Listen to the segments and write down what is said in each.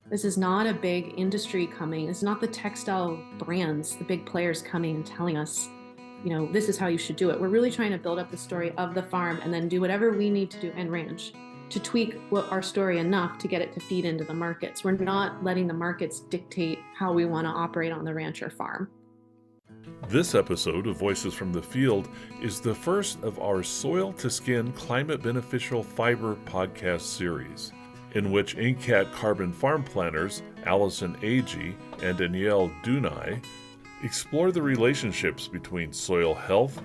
This is not a big industry coming. It's not the textile brands, the big players coming and telling us, this is how you should do it. We're really trying to build up the story of the farm and then do whatever we need to do and ranch to tweak our story enough to get it to feed into the markets. We're not letting the markets dictate how we want to operate on the ranch or farm. This episode of Voices from the Field is the first of our Soil to Skin Climate Beneficial Fiber podcast series, in which NCAT carbon farm planners Allison Agee and Danielle Duni explore the relationships between soil health,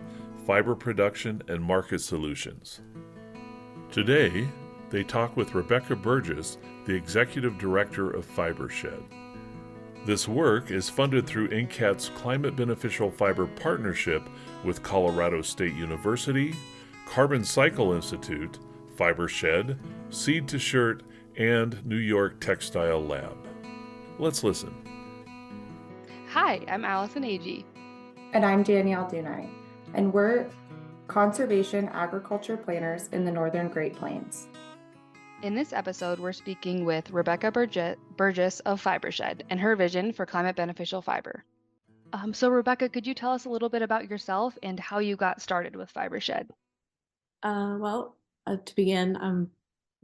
fiber production, and market solutions. Today, they talk with Rebecca Burgess, the Executive Director of Fibershed. This work is funded through NCAT's Climate Beneficial Fiber Partnership with Colorado State University, Carbon Cycle Institute, Fibershed, Seed to Shirt, and New York Textile Lab. Let's listen. Hi, I'm Allison Agee. And I'm Danielle Duni, and we're conservation agriculture planners in the Northern Great Plains. In this episode, we're speaking with Rebecca Burgess of Fibershed and her vision for climate beneficial fiber. So Rebecca, could you tell us a little bit about yourself and how you got started with Fibershed? To begin, I'm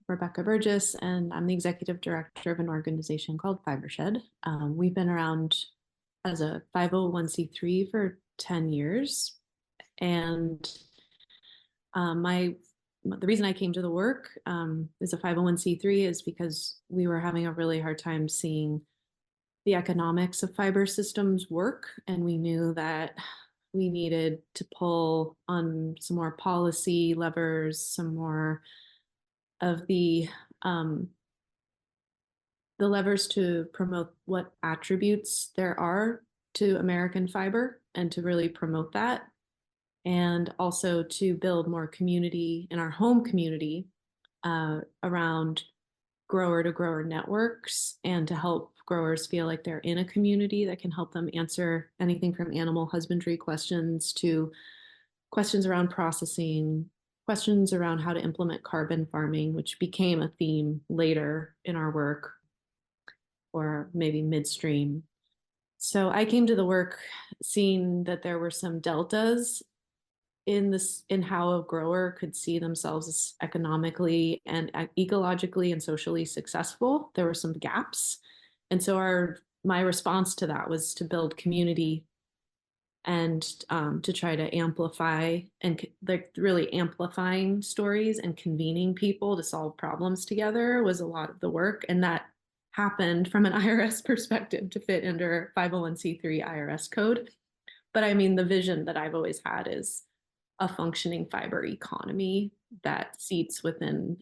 Rebecca Burgess, and I'm the Executive Director of an organization called Fibershed. We've been around as a 501c3 for 10 years. And the reason I came to the work as a 501c3 is because we were having a really hard time seeing the economics of fiber systems work. And we knew that we needed to pull on some more policy levers, some more of the levers to promote what attributes there are to American fiber and to really promote that. And also to build more community in our home community around grower to grower networks, and to help growers feel like they're in a community that can help them answer anything from animal husbandry questions to questions around processing, questions around how to implement carbon farming, which became a theme later in our work, or maybe midstream. So I came to the work seeing that there were some deltas in how a grower could see themselves as economically and ecologically and socially successful. There were some gaps. And so my response to that was to build community and to try to amplify and really amplifying stories and convening people to solve problems together was a lot of the work. And that happened from an IRS perspective to fit under 501c3 IRS code. But I mean, the vision that I've always had is a functioning fiber economy that seats within,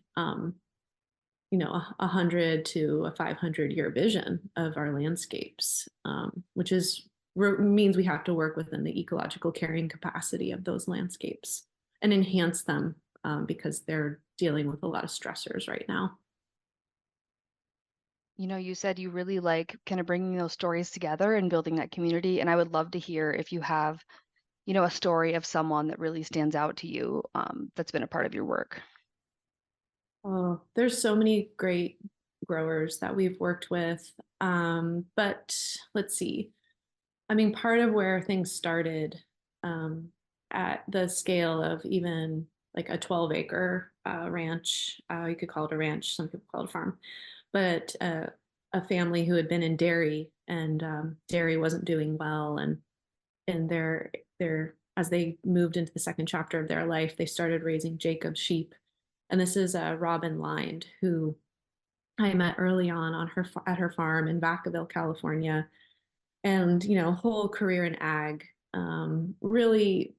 100 to a 500-year vision of our landscapes, which means we have to work within the ecological carrying capacity of those landscapes and enhance them because they're dealing with a lot of stressors right now. You said you really like kind of bringing those stories together and building that community. And I would love to hear if you have a story of someone that really stands out to you that's been a part of your work. Oh, there's so many great growers that we've worked with. But let's see. I mean, part of where things started at the scale of even like a 12-acre ranch, you could call it a ranch, some people call it a farm, but a family who had been in dairy, and dairy wasn't doing well, and they're as they moved into the second chapter of their life, they started raising Jacob sheep. And this is Robin Lind, who I met early on at her farm in Vacaville, California, and whole career in ag, really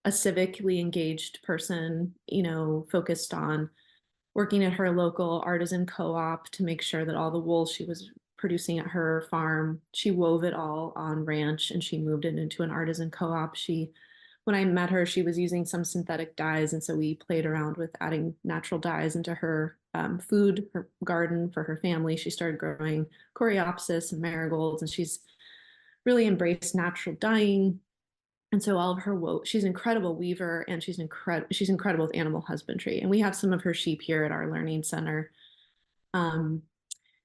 a civically engaged person, focused on working at her local artisan co-op to make sure that all the wool she was producing at her farm, she wove it all on ranch, and she moved it into an artisan co-op. When I met her, she was using some synthetic dyes, and so we played around with adding natural dyes into her food, her garden for her family. She started growing coreopsis and marigolds, and she's really embraced natural dyeing. And so all of her she's an incredible weaver, and she's incredible with animal husbandry. And we have some of her sheep here at our learning center.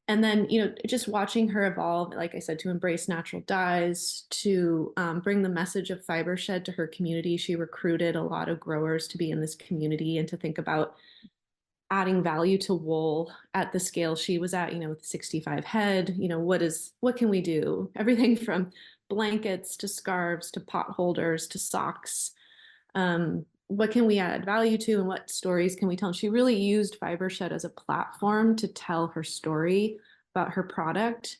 And then, you know, just watching her evolve, like I said, to embrace natural dyes, to bring the message of Fibershed to her community. She recruited a lot of growers to be in this community and to think about adding value to wool at the scale she was at, you know, with 65 head. You know, what can we do? Everything from blankets to scarves to pot holders to socks. What can we add value to, and what stories can we tell? And she really used Fibershed as a platform to tell her story about her product.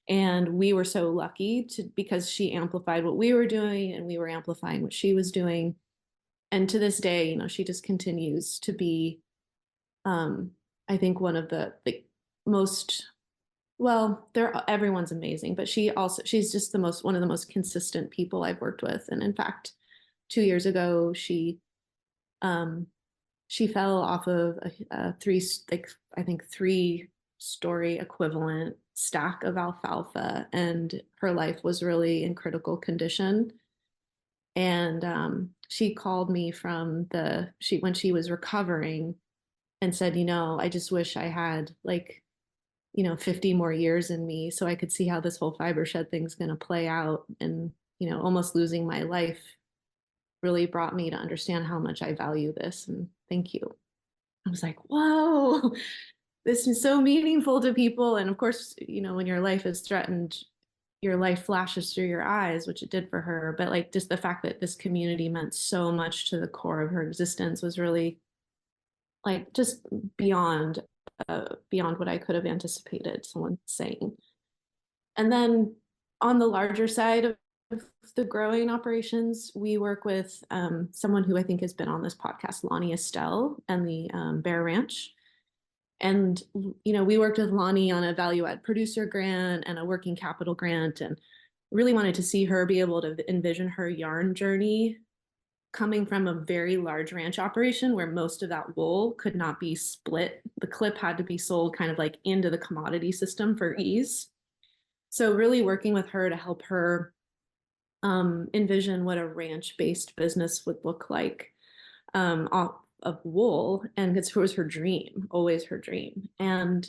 And we were so lucky because she amplified what we were doing and we were amplifying what she was doing. And to this day, you know, she just continues to be, I think, one of the most, well, everyone's amazing, but she's just one of the most consistent people I've worked with. And in fact, 2 years ago, she fell off of a three-story equivalent stack of alfalfa, and her life was really in critical condition. And she called me when she was recovering and said, you know, I just wish I had 50 more years in me so I could see how this whole Fibershed thing's going to play out. And, you know, almost losing my life really brought me to understand how much I value this. And thank you. I was like, whoa, this is so meaningful to people. And of course, you know, when your life is threatened, your life flashes through your eyes, which it did for her. But like just the fact that this community meant so much to the core of her existence was really like just beyond what I could have anticipated someone saying. And then on the larger side of the growing operations, we work with someone who I think has been on this podcast, Lonnie Estelle, and the Bear Ranch. And, you know, we worked with Lonnie on a value add producer grant and a working capital grant, and really wanted to see her be able to envision her yarn journey coming from a very large ranch operation where most of that wool could not be split. The clip had to be sold kind of like into the commodity system for ease. So really working with her to help her envision what a ranch-based business would look like of wool. And it was her dream, always her dream. And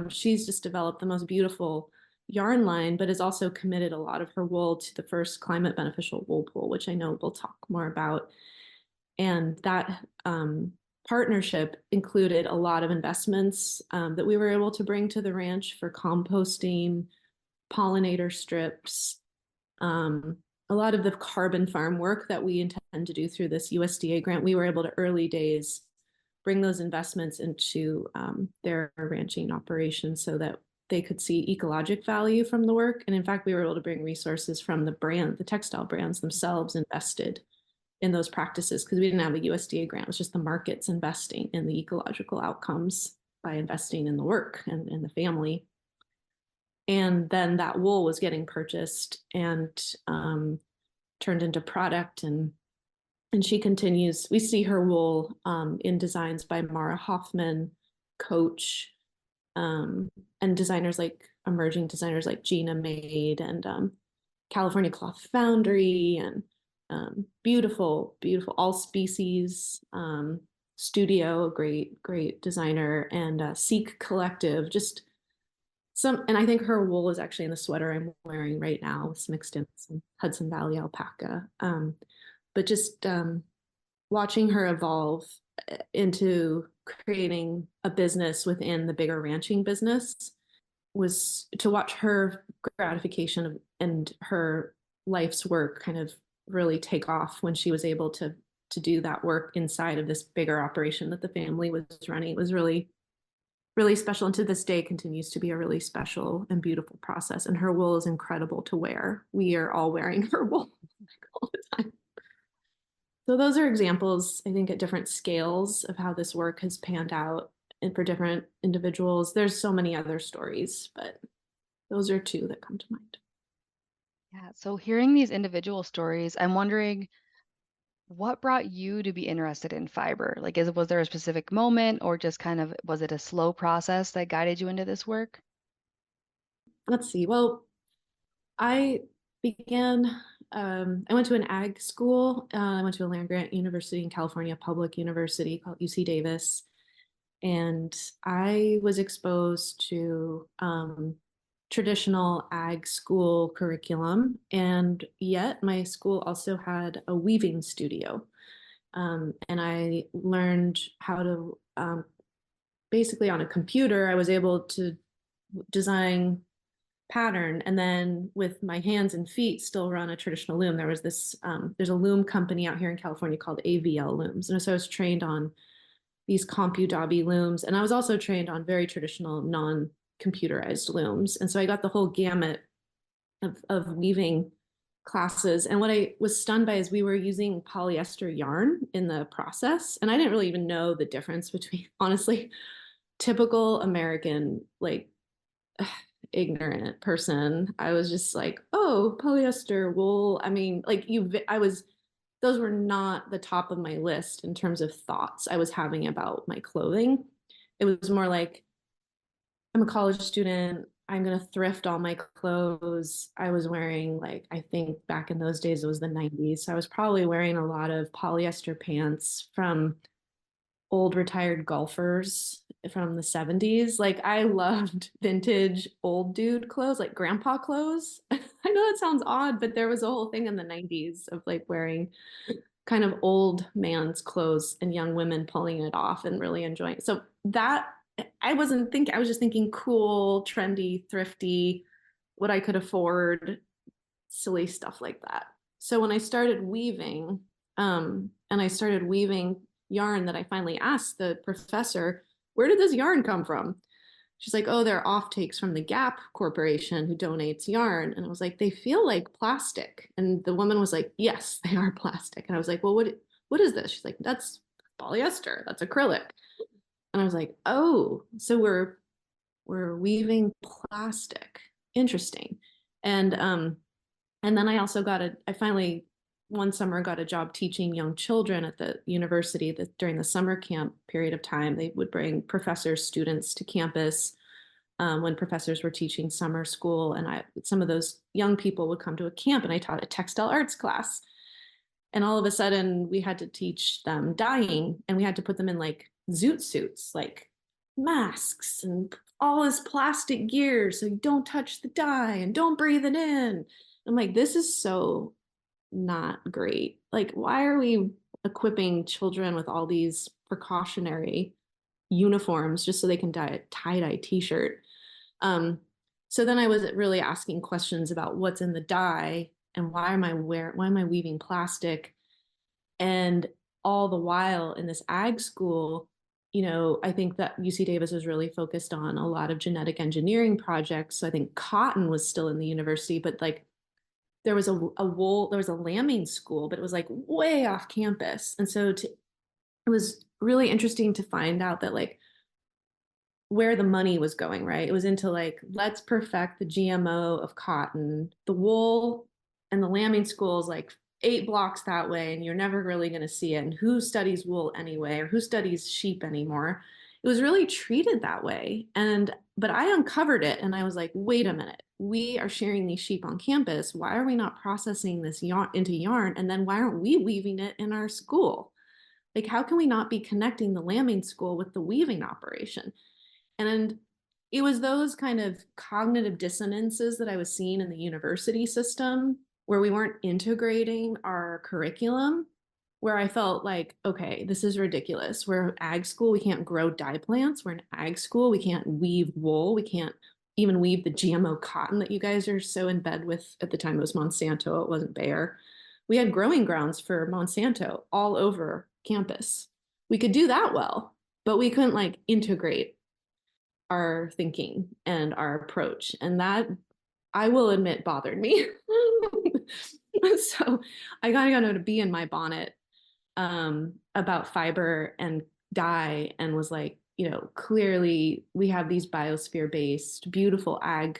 she's just developed the most beautiful yarn line, but has also committed a lot of her wool to the first climate beneficial wool pool, which I know we'll talk more about. And that partnership included a lot of investments that we were able to bring to the ranch for composting, pollinator strips, a lot of the carbon farm work that we intend to do through this USDA grant. We were able to early days bring those investments into their ranching operations so that they could see ecologic value from the work. And in fact, we were able to bring resources from the textile brands themselves invested in those practices, because we didn't have a USDA grant. It was just the markets investing in the ecological outcomes by investing in the work and in the family. And then that wool was getting purchased and turned into product. And she continues. We see her wool in designs by Mara Hoffman, Coach, and emerging designers like Gina Made and California Cloth Foundry, and beautiful All Species Studio, a great designer, and Seek Collective, just and I think her wool is actually in the sweater I'm wearing right now. It's mixed in some Hudson Valley alpaca. But just watching her evolve into creating a business within the bigger ranching business was to watch her gratification and her life's work kind of really take off when she was able to do that work inside of this bigger operation that the family was running. It was really, really special, and to this day continues to be a really special and beautiful process. And her wool is incredible to wear. We are all wearing her wool all the time. So those are examples, I think, at different scales of how this work has panned out and for different individuals. There's so many other stories, but those are two that come to mind. Yeah, so hearing these individual stories, I'm wondering what brought you to be interested in fiber? Like, was there a specific moment, or just kind of, was it a slow process that guided you into this work? Let's see. Well, I went to an ag school. I went to a land grant university in California, public university called UC Davis. And I was exposed to traditional ag school curriculum, and yet my school also had a weaving studio. And I learned how to basically on a computer, I was able to design pattern and then with my hands and feet still run a traditional loom. There was this, there's a loom company out here in California called AVL looms. And so I was trained on these CompuDobby looms. And I was also trained on very traditional non-computerized looms. And so I got the whole gamut of weaving classes. And what I was stunned by is we were using polyester yarn in the process. And I didn't really even know the difference between, honestly, typical American, like ignorant person. I was just like, oh, polyester wool. I mean, like those were not the top of my list in terms of thoughts I was having about my clothing. It was more like, I'm a college student. I'm going to thrift all my clothes. I was wearing, like, I think back in those days, it was the 90s. So I was probably wearing a lot of polyester pants from old retired golfers from the 70s. Like, I loved vintage old dude clothes, like grandpa clothes. I know that sounds odd, but there was a whole thing in the 90s of like wearing kind of old man's clothes and young women pulling it off and really enjoying it. So that I wasn't thinking, I was just thinking cool, trendy, thrifty, what I could afford, silly stuff like that. So when I started weaving, and I started weaving yarn, that I finally asked the professor, where did this yarn come from? She's like, oh, they're offtakes from the Gap Corporation who donates yarn. And I was like, they feel like plastic. And the woman was like, yes, they are plastic. And I was like, well, what is this? She's like, that's polyester, that's acrylic. And I was like, oh, so we're weaving plastic. Interesting. And then I also I finally one summer got a job teaching young children at the university that during the summer camp period of time, they would bring professors, students to campus when professors were teaching summer school. And some of those young people would come to a camp, and I taught a textile arts class. And all of a sudden we had to teach them dyeing, and we had to put them in like zoot suits, like masks and all this plastic gear. So you don't touch the dye and don't breathe it in. I'm like, this is so not great. Like, why are we equipping children with all these precautionary uniforms just so they can dye a tie-dye t-shirt? So then I was really asking questions about what's in the dye and why am I weaving plastic? And all the while in this ag school, I think that UC Davis was really focused on a lot of genetic engineering projects. So I think cotton was still in the university, but like there was there was a lambing school, but it was like way off campus. And so it was really interesting to find out that like where the money was going, right? It was into like, let's perfect the GMO of cotton. The wool and the lambing school is like 8 blocks that way, and you're never really going to see it. And who studies wool anyway, or who studies sheep anymore? It was really treated that way. But I uncovered it and I was like, wait a minute, we are shearing these sheep on campus. Why are we not processing this yarn into yarn? And then why aren't we weaving it in our school? Like, how can we not be connecting the lambing school with the weaving operation? And it was those kind of cognitive dissonances that I was seeing in the university system where we weren't integrating our curriculum, where I felt like, okay, this is ridiculous. We're ag school, we can't grow dye plants. We're an ag school, we can't weave wool. We can't even weave the GMO cotton that you guys are so in bed with. At the time, it was Monsanto, it wasn't Bayer. We had growing grounds for Monsanto all over campus. We could do that well, but we couldn't like integrate our thinking and our approach. And that, I will admit, bothered me. So I got a bee in my bonnet about fiber and dye, and was like, clearly we have these biosphere-based, beautiful ag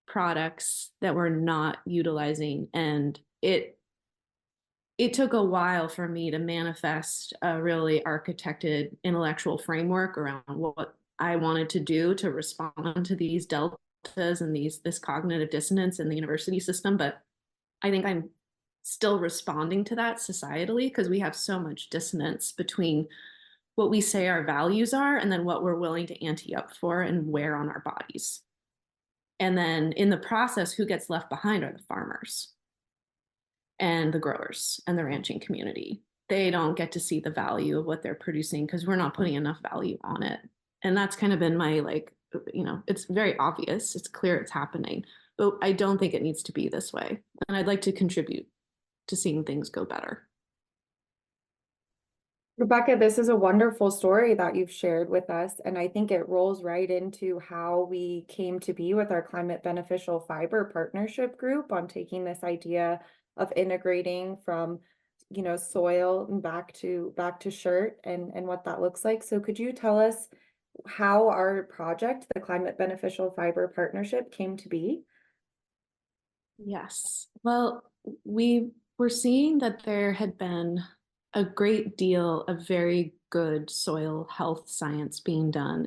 products that we're not utilizing. And it took a while for me to manifest a really architected intellectual framework around what I wanted to do to respond to these deltas and this cognitive dissonance in the university system. But I think I'm still responding to that societally because we have so much dissonance between what we say our values are, and then what we're willing to ante up for and wear on our bodies. And then in the process, who gets left behind are the farmers and the growers and the ranching community. They don't get to see the value of what they're producing because we're not putting enough value on it. And that's kind of been my, like, it's very obvious, it's clear it's happening, but I don't think it needs to be this way. And I'd like to contribute to seeing things go better. Rebecca, this is a wonderful story that you've shared with us, and I think it rolls right into how we came to be with our climate beneficial fiber partnership group on taking this idea of integrating from, soil and back to shirt and what that looks like. So could you tell us how our project, the Climate Beneficial Fiber Partnership, came to be? Yes. Well, we were seeing that there had been a great deal of very good soil health science being done.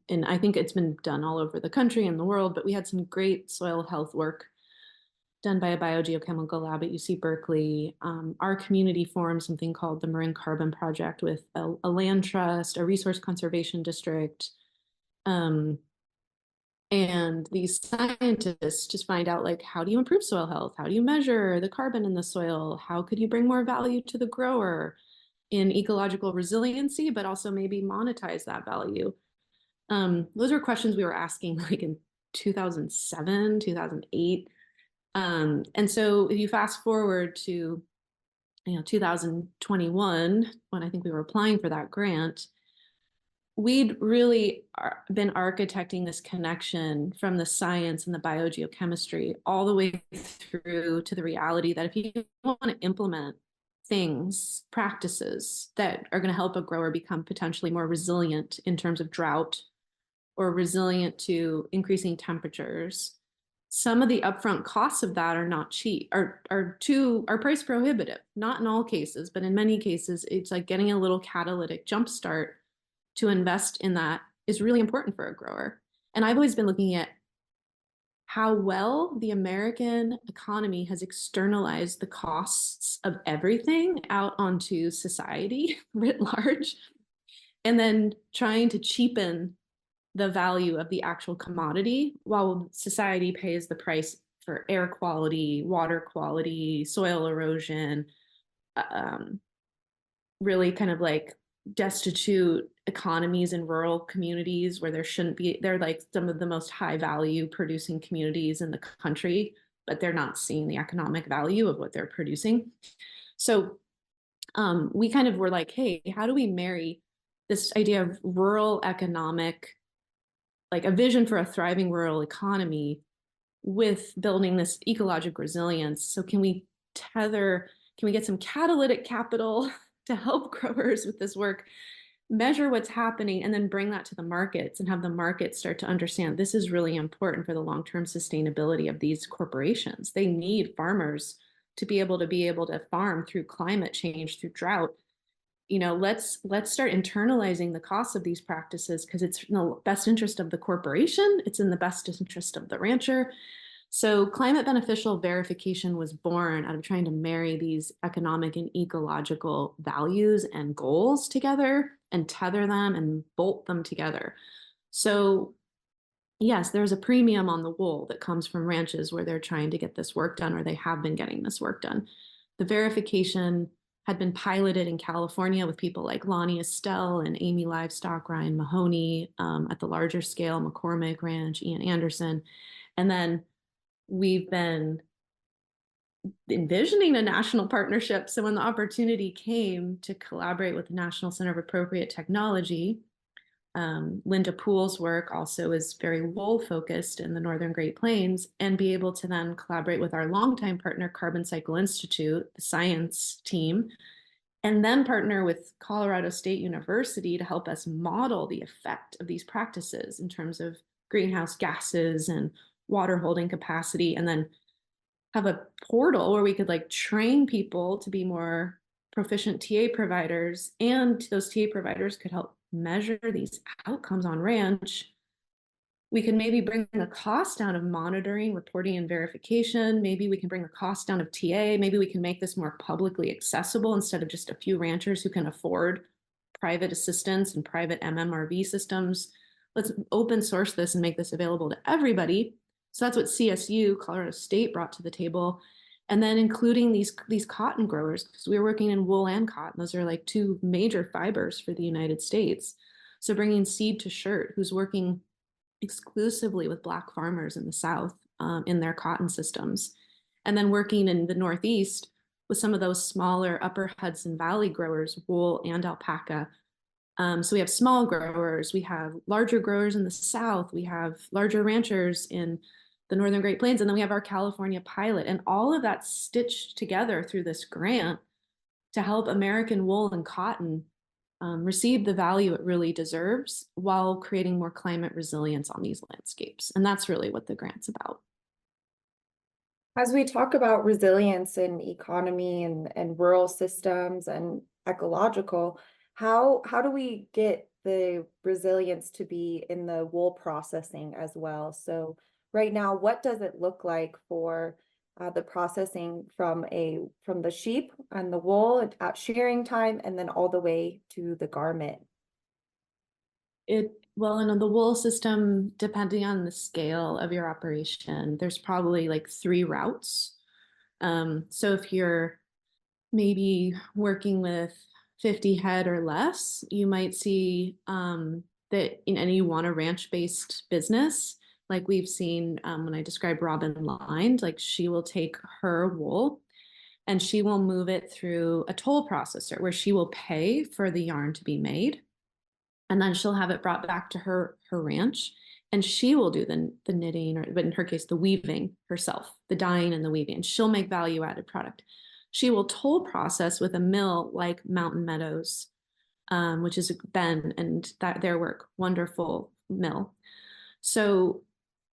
And I think it's been done all over the country and the world, but we had some great soil health work done by a biogeochemical lab at UC Berkeley. Our community formed something called the Marin Carbon Project with a land trust, a resource conservation district, and these scientists just find out, like, how do you improve soil health? How do you measure the carbon in the soil? How could you bring more value to the grower in ecological resiliency, but also maybe monetize that value? Those are questions we were asking like in 2007, 2008. And so if you fast forward to 2021, when I think we were applying for that grant, we'd really been architecting this connection from the science and the biogeochemistry all the way through to the reality that if you want to implement things, practices that are going to help a grower become potentially more resilient in terms of drought or resilient to increasing temperatures, some of the upfront costs of that are not cheap, are price prohibitive. Not in all cases, but in many cases, it's like getting a little catalytic jumpstart to invest in that is really important for a grower. And I've always been looking at how well the American economy has externalized the costs of everything out onto society writ large, and then trying to cheapen the value of the actual commodity while society pays the price for air quality, water quality, soil erosion, really kind of like destitute economies in rural communities where there shouldn't be. They're like some of the most high value producing communities in the country, but they're not seeing the economic value of what they're producing. So we kind of were like, hey, how do we marry this idea of rural economic, like a vision for a thriving rural economy, with building this ecological resilience? So can we get some catalytic capital to help growers with this work, measure what's happening, and then bring that to the markets and have the markets start to understand this is really important for the long-term sustainability of these corporations. They need farmers to be able to farm through climate change, through drought. Let's start internalizing the costs of these practices, because it's in the best interest of the corporation. It's in the best interest of the rancher. So climate beneficial verification was born out of trying to marry these economic and ecological values and goals together and tether them and bolt them together. So yes, there's a premium on the wool that comes from ranches where they're trying to get this work done, or they have been getting this work done. The verification had been piloted in California with people like Lonnie Estelle and Amy Livestock, Ryan Mahoney, at the larger scale, McCormick Ranch, Ian Anderson. And then we've been envisioning a national partnership. So when the opportunity came to collaborate with the National Center of Appropriate Technology, Linda Poole's work also is very wool focused in the Northern Great Plains, and be able to then collaborate with our longtime partner, Carbon Cycle Institute, the science team, and then partner with Colorado State University to help us model the effect of these practices in terms of greenhouse gases and water holding capacity, and then have a portal where we could like train people to be more proficient TA providers, and those TA providers could help measure these outcomes on ranch. We can maybe bring the cost down of monitoring, reporting, and verification. Maybe we can bring the cost down of TA. Maybe we can make this more publicly accessible instead of just a few ranchers who can afford private assistance and private MMRV systems. Let's open source this and make this available to everybody. So that's what CSU, Colorado State, brought to the table. And then including these cotton growers, because we were working in wool and cotton. Those are like two major fibers for the United States. So bringing Seed to Shirt, who's working exclusively with Black farmers in the South in their cotton systems. And then working in the Northeast with some of those smaller Upper Hudson Valley growers, wool and alpaca. So we have small growers, we have larger growers in the South, we have larger ranchers in the Northern Great Plains, and then we have our California pilot. And all of that stitched together through this grant to help American wool and cotton receive the value it really deserves while creating more climate resilience on these landscapes. And that's really what the grant's about. As we talk about resilience in economy and rural systems and ecological, how do we get the resilience to be in the wool processing as well? So right now, what does it look like for the processing from the sheep and the wool at shearing time and then all the way to the garment? Well, in the wool system, depending on the scale of your operation, there's probably like 3 routes. So if you're maybe working with 50 head or less, you might see that in any want a ranch-based business, like we've seen when I describe Robin Lined, like she will take her wool and she will move it through a toll processor where she will pay for the yarn to be made. And then she'll have it brought back to her ranch, and she will do the knitting, or but in her case, the weaving herself, the dyeing and the weaving. And she'll make value-added product. She will toll process with a mill like Mountain Meadows, which is Ben and their work, wonderful mill. So,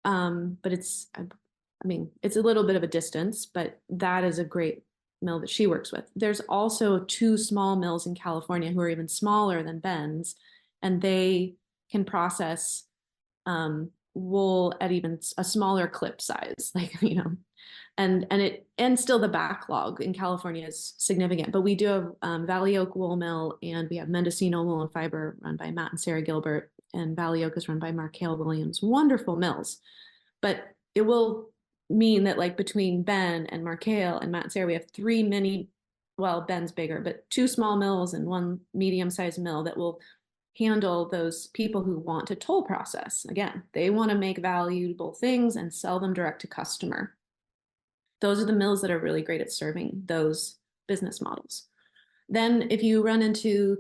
but it's a little bit of a distance, but that is a great mill that she works with. There's also 2 small mills in California who are even smaller than Ben's, and they can process wool at even a smaller clip size, like, and still the backlog in California is significant. But we do have Valley Oak Wool Mill, and we have Mendocino Wool and Fiber run by Matt and Sarah Gilbert, and Valley Oak is run by Markale Williams. Wonderful mills. But it will mean that like between Ben and Markale and Matt and Sarah, we have 3 mini, well, Ben's bigger, but 2 small mills and 1 medium-sized mill that will handle those people who want to toll process. Again, they want to make valuable things and sell them direct to customer. Those are the mills that are really great at serving those business models. Then if you run into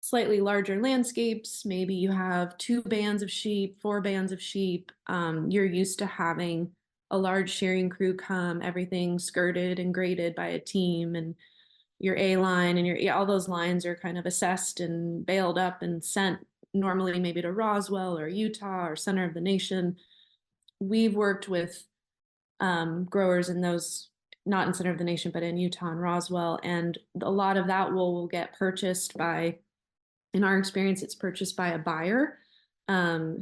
slightly larger landscapes, maybe you have 2 bands of sheep, 4 bands of sheep, you're used to having a large shearing crew come, everything skirted and graded by a team, and your A line and all those lines are kind of assessed and baled up and sent normally maybe to Roswell or Utah or center of the nation. We've worked with growers in those, not in center of the nation, but in Utah and Roswell. And a lot of that wool will get purchased by, in our experience, it's purchased by a buyer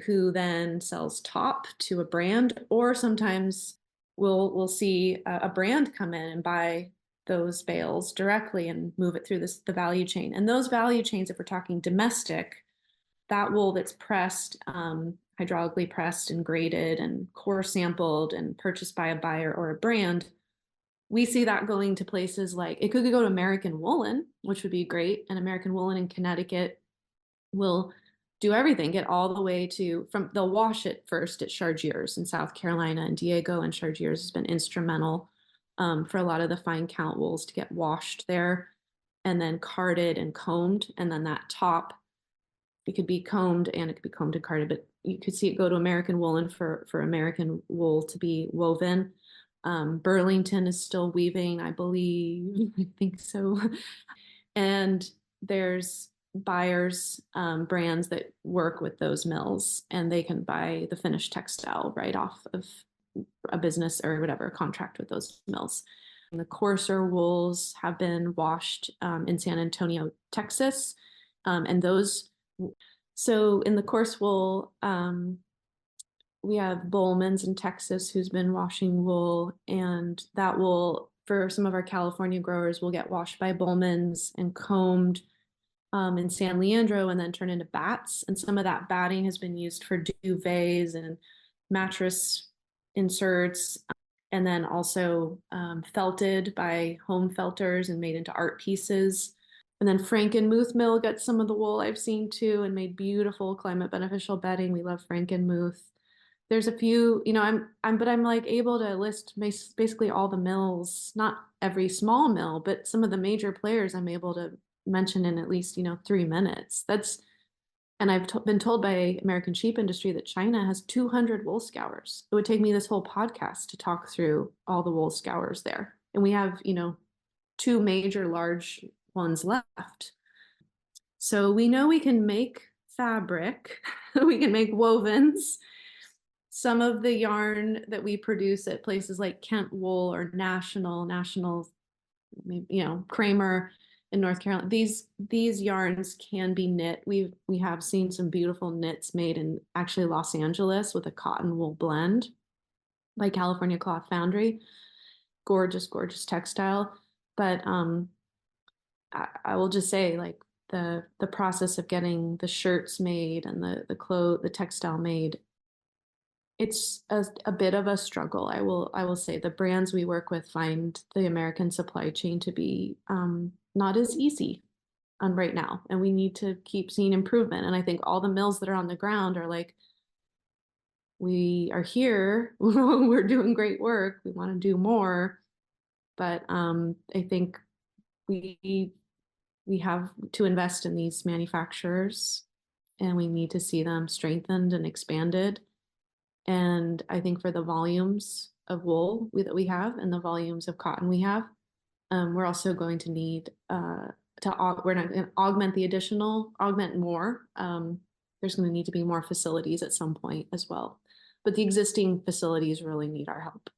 who then sells top to a brand, or sometimes we'll see a brand come in and buy those bales directly and move it through the value chain. And those value chains, if we're talking domestic, that wool that's pressed, hydraulically pressed and graded and core sampled and purchased by a buyer or a brand, we see that going to places like, it could go to American Woolen, which would be great. And American Woolen in Connecticut will do everything, get all the way to, they'll wash it first at Chargeurs in South Carolina, and Diego and Chargeurs has been instrumental for a lot of the fine count wools to get washed there and then carded and combed. And then that top, it could be combed and it could be combed and carded, but you could see it go to American Woolen for American wool to be woven. Burlington is still weaving, I believe, I think so. And there's buyers, brands that work with those mills, and they can buy the finished textile right off of a business or whatever contract with those mills. And the coarser wools have been washed in San Antonio, Texas, and those. So in the coarse wool, we have Bowman's in Texas who's been washing wool, and that wool for some of our California growers will get washed by Bowman's and combed in San Leandro and then turn into bats. And some of that batting has been used for duvets and mattress inserts, and then also felted by home felters and made into art pieces. And then Frankenmuth Mill got some of the wool I've seen too and made beautiful climate beneficial bedding. We love Frankenmuth. There's a few, I'm like able to list basically all the mills, not every small mill, but some of the major players I'm able to mention in at least, 3 minutes. And I've been told by American Sheep Industry that China has 200 wool scours. It would take me this whole podcast to talk through all the wool scours there. And we have, 2 major large ones left. So we know we can make fabric, we can make wovens. Some of the yarn that we produce at places like Kent Wool or National, Kramer in North Carolina, these yarns can be knit. We have seen some beautiful knits made in actually Los Angeles with a cotton wool blend by California Cloth Foundry. Gorgeous, gorgeous textile. But I will just say, like, the process of getting the shirts made and the textile made, it's a bit of a struggle. I will say the brands we work with find the American supply chain to be not as easy right now, and we need to keep seeing improvement. And I think all the mills that are on the ground are like, we are here, we're doing great work, we want to do more, but I think we have to invest in these manufacturers, and we need to see them strengthened and expanded. And I think for the volumes of wool that we have and the volumes of cotton we have, we're also going to need we're not going to augment more. There's going to need to be more facilities at some point as well. But the existing facilities really need our help.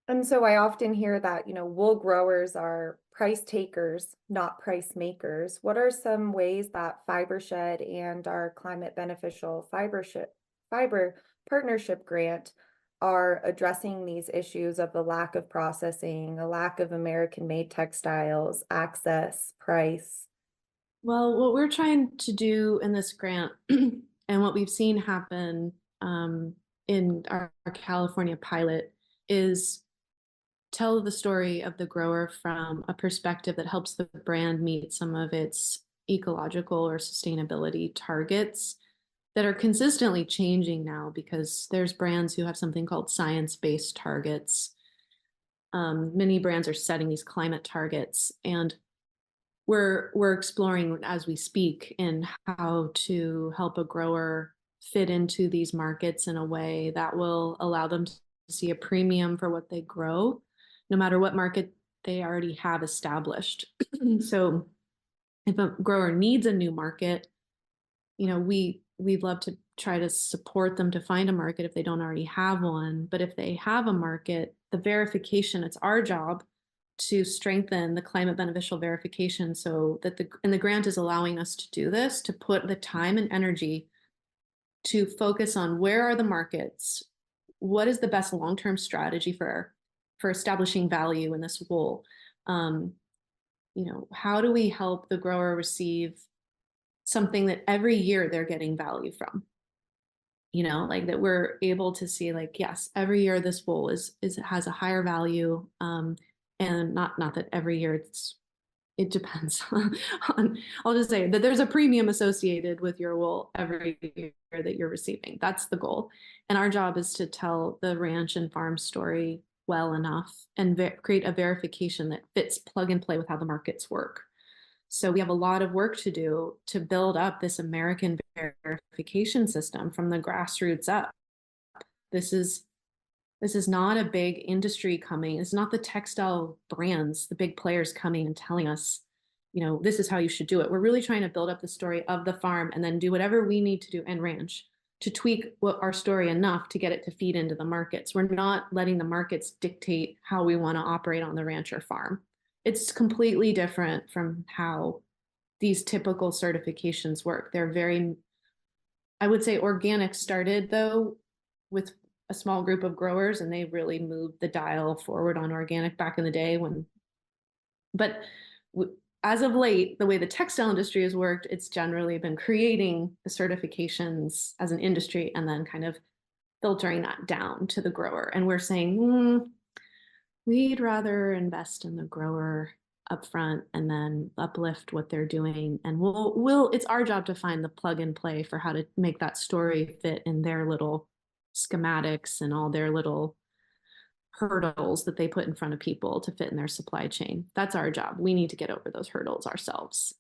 And so I often hear that, wool growers are price takers, not price makers. What are some ways that Fibershed and our climate beneficial fiber partnership grant are addressing these issues of the lack of processing, a lack of American made textiles, access, price? Well, what we're trying to do in this grant and what we've seen happen in our California pilot is tell the story of the grower from a perspective that helps the brand meet some of its ecological or sustainability targets that are consistently changing now, because there's brands who have something called science-based targets. Many brands are setting these climate targets, and we're exploring as we speak in how to help a grower fit into these markets in a way that will allow them to see a premium for what they grow, no matter what market they already have established. So if a grower needs a new market, we'd love to try to support them to find a market if they don't already have one. But if they have a market, the verification, it's our job to strengthen the climate beneficial verification so that the grant is allowing us to do this, to put the time and energy to focus on where are the markets, what is the best long-term strategy for establishing value in this wool. How do we help the grower receive something that every year they're getting value from? Like that we're able to see, like, yes, every year this wool has a higher value, and not that every year it depends on, I'll just say that there's a premium associated with your wool every year that you're receiving. That's the goal. And our job is to tell the ranch and farm story well enough and create a verification that fits plug and play with how the markets work. So we have a lot of work to do to build up this American verification system from the grassroots up. This is not a big industry coming. It's not the textile brands, the big players coming and telling us, this is how you should do it. We're really trying to build up the story of the farm and then do whatever we need to do and ranch to tweak our story enough to get it to feed into the markets. We're not letting the markets dictate how we want to operate on the ranch or farm. It's completely different from how these typical certifications work. They're very, I would say, organic started though with a small group of growers, and they really moved the dial forward on organic back in the day but as of late, the way the textile industry has worked, it's generally been creating the certifications as an industry and then kind of filtering that down to the grower. And we're saying, we'd rather invest in the grower upfront and then uplift what they're doing. And it's our job to find the plug and play for how to make that story fit in their little schematics and all their little hurdles that they put in front of people to fit in their supply chain. That's our job. We need to get over those hurdles ourselves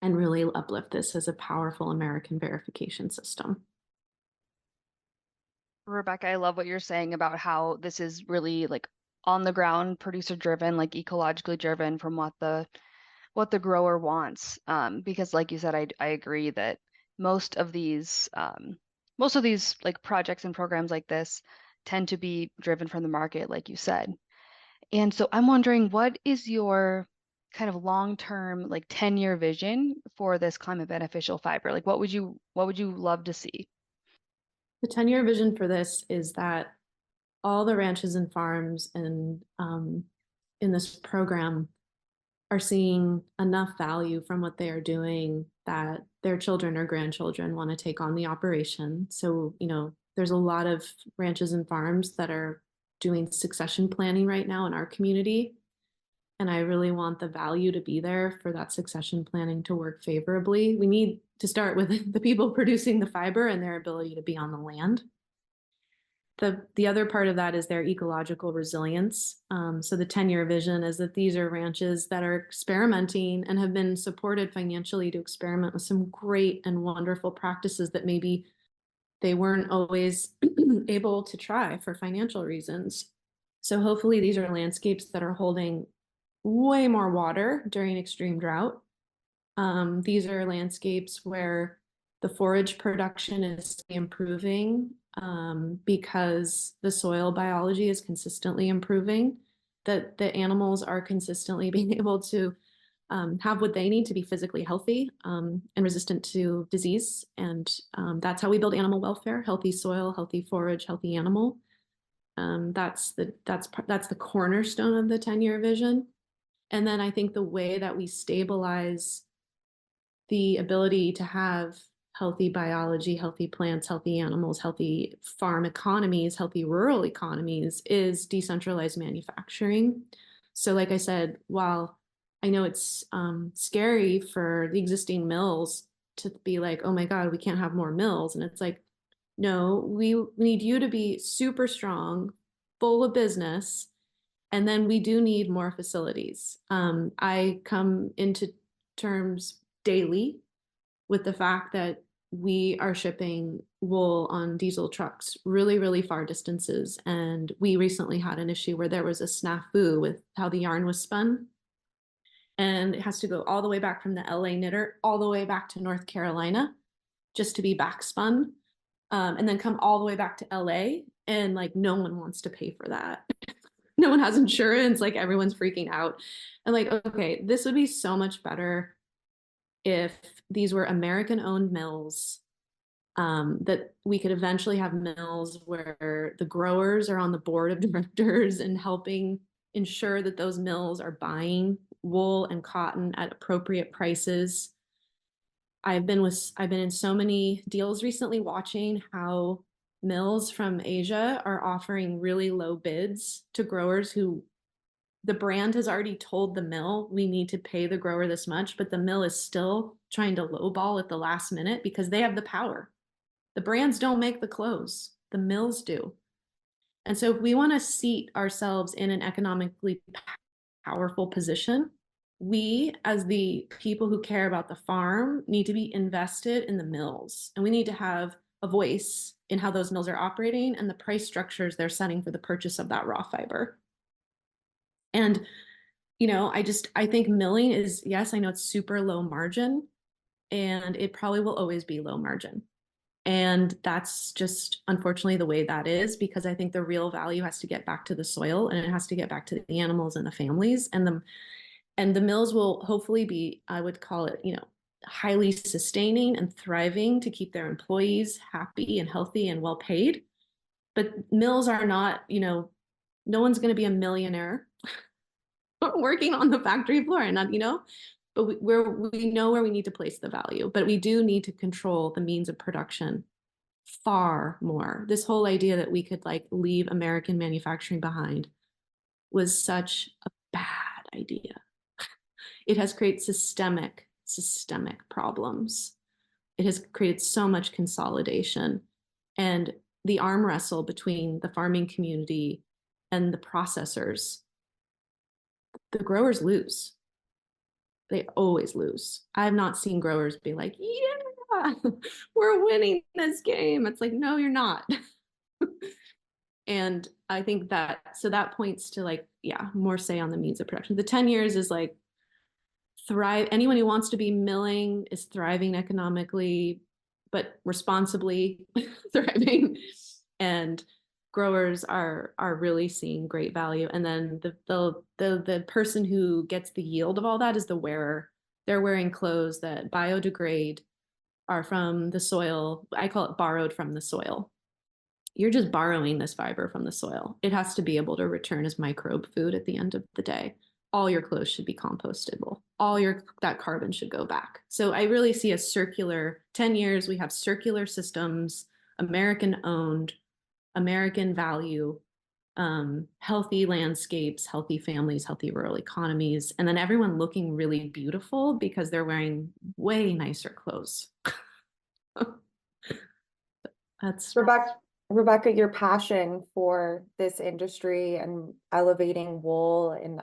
and really uplift this as a powerful American verification system. Rebecca, I love what you're saying about how this is really like on the ground, producer driven, like ecologically driven from what the grower wants. Because like you said, I agree that most of these like projects and programs like this tend to be driven from the market, like you said. And so I'm wondering, what is your kind of long-term, like 10-year vision for this climate beneficial fiber? Like what would you love to see? The 10-year vision for this is that all the ranches and farms and in this program are seeing enough value from what they are doing that their children or grandchildren want to take on the operation. So, there's a lot of ranches and farms that are doing succession planning right now in our community. And I really want the value to be there for that succession planning to work favorably. We need to start with the people producing the fiber and their ability to be on the land. The other part of that is their ecological resilience. So the 10-year vision is that these are ranches that are experimenting and have been supported financially to experiment with some great and wonderful practices that maybe they weren't always able to try for financial reasons. So hopefully these are landscapes that are holding way more water during extreme drought. These are landscapes where the forage production is improving because the soil biology is consistently improving, that the animals are consistently being able to have what they need to be physically healthy and resistant to disease. And that's how we build animal welfare: healthy soil, healthy forage, healthy animal. That's the cornerstone of the 10-year vision. And then I think the way that we stabilize the ability to have healthy biology, healthy plants, healthy animals, healthy farm economies, healthy rural economies is decentralized manufacturing. So like I said, while I know it's scary for the existing mills to be like, oh my God, we can't have more mills. And it's like, no, we need you to be super strong, full of business. And then we do need more facilities. I come into terms daily with the fact that we are shipping wool on diesel trucks really, really far distances. And we recently had an issue where there was a snafu with how the yarn was spun. And it has to go all the way back from the LA knitter, all the way back to North Carolina, just to be back spun. And then come all the way back to LA. And like, no one wants to pay for that. No one has insurance, like everyone's freaking out. And like, okay, this would be so much better if these were American-owned mills, that we could eventually have mills where the growers are on the board of directors and helping ensure that those mills are buying wool and cotton at appropriate prices. I've been in so many deals recently watching how mills from Asia are offering really low bids to growers who the brand has already told the mill, we need to pay the grower this much, but the mill is still trying to lowball at the last minute because they have the power. The brands don't make the clothes, the mills do. And so if we want to seat ourselves in an economically powerful position, we, as the people who care about the farm, need to be invested in the mills. And we need to have a voice in how those mills are operating and the price structures they're setting for the purchase of that raw fiber. And, I think milling is, yes, I know it's super low margin, and it probably will always be low margin. And that's just unfortunately the way that is, because I think the real value has to get back to the soil and it has to get back to the animals and the families, and the mills will hopefully be, I would call it, highly sustaining and thriving to keep their employees happy and healthy and well paid. But mills are not, no one's going to be a millionaire working on the factory floor, and but we know where we need to place the value, but we do need to control the means of production far more. This whole idea that we could like leave American manufacturing behind was such a bad idea. It has created systemic problems. It has created so much consolidation, and the arm wrestle between the farming community and the processors. The growers lose. They always lose. I have not seen growers be like, yeah, we're winning this game. It's like, no, you're not. And I think that points to like, yeah, more say on the means of production. The 10 years is like thrive. Anyone who wants to be milling is thriving economically, but responsibly thriving. And growers are really seeing great value. And then the person who gets the yield of all that is the wearer. They're wearing clothes that biodegrade, are from the soil. I call it borrowed from the soil. You're just borrowing this fiber from the soil. It has to be able to return as microbe food at the end of the day. All your clothes should be compostable. That carbon should go back. So I really see a circular 10 years. We have circular systems, American owned, American value, healthy landscapes, healthy families, healthy rural economies, and then everyone looking really beautiful because they're wearing way nicer clothes. That's Rebecca, your passion for this industry and elevating wool and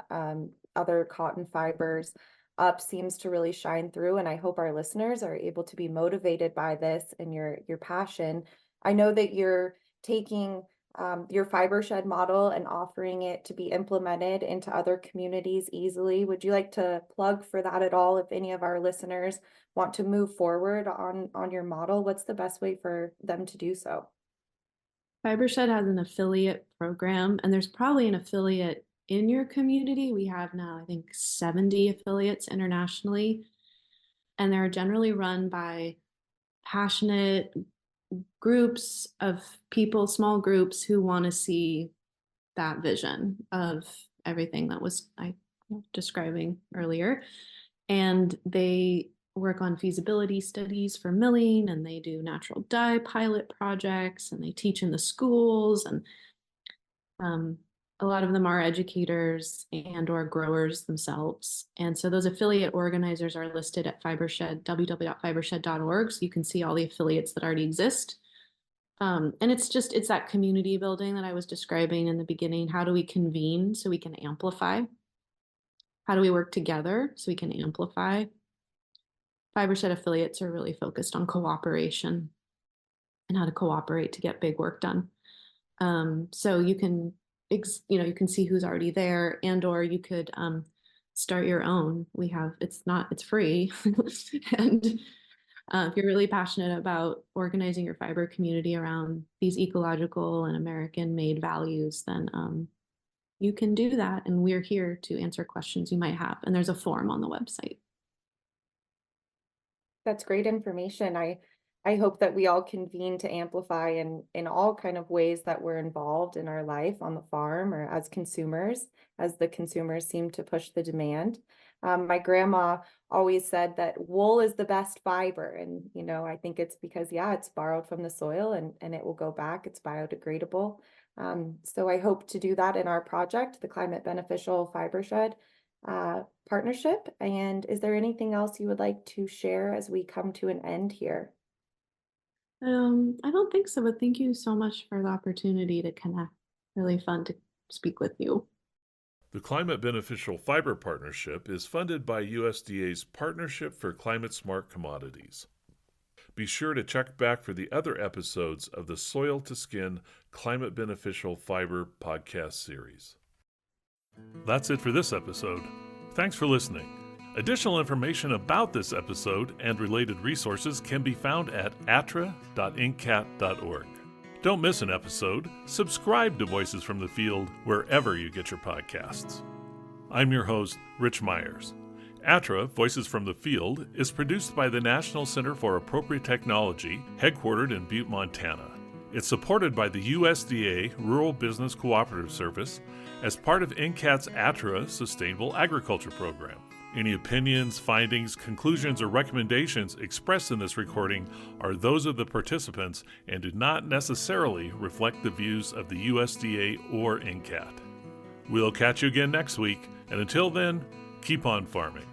other cotton fibers up seems to really shine through. And I hope our listeners are able to be motivated by this and your passion. I know that you're taking your Fibershed model and offering it to be implemented into other communities easily. Would you like to plug for that at all? If any of our listeners want to move forward on your model, what's the best way for them to do so? Fibershed has an affiliate program, and there's probably an affiliate in your community. We have now, I think, 70 affiliates internationally, and they're generally run by passionate groups of people, small groups who want to see that vision of everything that I was describing earlier. And they work on feasibility studies for milling, and they do natural dye pilot projects, and they teach in the schools, and a lot of them are educators and or growers themselves. And so those affiliate organizers are listed at Fibershed, www.fibershed.org, so you can see all the affiliates that already exist. And it's that community building that I was describing in the beginning. How do we convene so we can amplify? How do we work together so we can amplify? Fibershed affiliates are really focused on cooperation and how to cooperate to get big work done. So you can, you can see who's already there, and or you could start your own. It's free. And if you're really passionate about organizing your fiber community around these ecological and American-made values, then you can do that. And we're here to answer questions you might have. And there's a form on the website. That's great information. I hope that we all convene to amplify in all kind of ways that we're involved in our life on the farm or as consumers, as the consumers seem to push the demand. My grandma always said that wool is the best fiber. And, I think it's because, it's borrowed from the soil and it will go back. It's biodegradable. So I hope to do that in our project, the Climate Beneficial Fibershed partnership. And is there anything else you would like to share as we come to an end here? I don't think so, but thank you so much for the opportunity to connect. Really fun to speak with you. The Climate Beneficial Fiber Partnership is funded by USDA's Partnership for Climate Smart Commodities. Be sure to check back for the other episodes of the Soil to Skin Climate Beneficial Fiber podcast series. That's it for this episode. Thanks for listening. Additional information about this episode and related resources can be found at attra.ncat.org. Don't miss an episode. Subscribe to Voices from the Field wherever you get your podcasts. I'm your host, Rich Myers. ATTRA, Voices from the Field, is produced by the National Center for Appropriate Technology, headquartered in Butte, Montana. It's supported by the USDA Rural Business Cooperative Service as part of NCAT's ATTRA Sustainable Agriculture program. Any opinions, findings, conclusions, or recommendations expressed in this recording are those of the participants and do not necessarily reflect the views of the USDA or NCAT. We'll catch you again next week, and until then, keep on farming.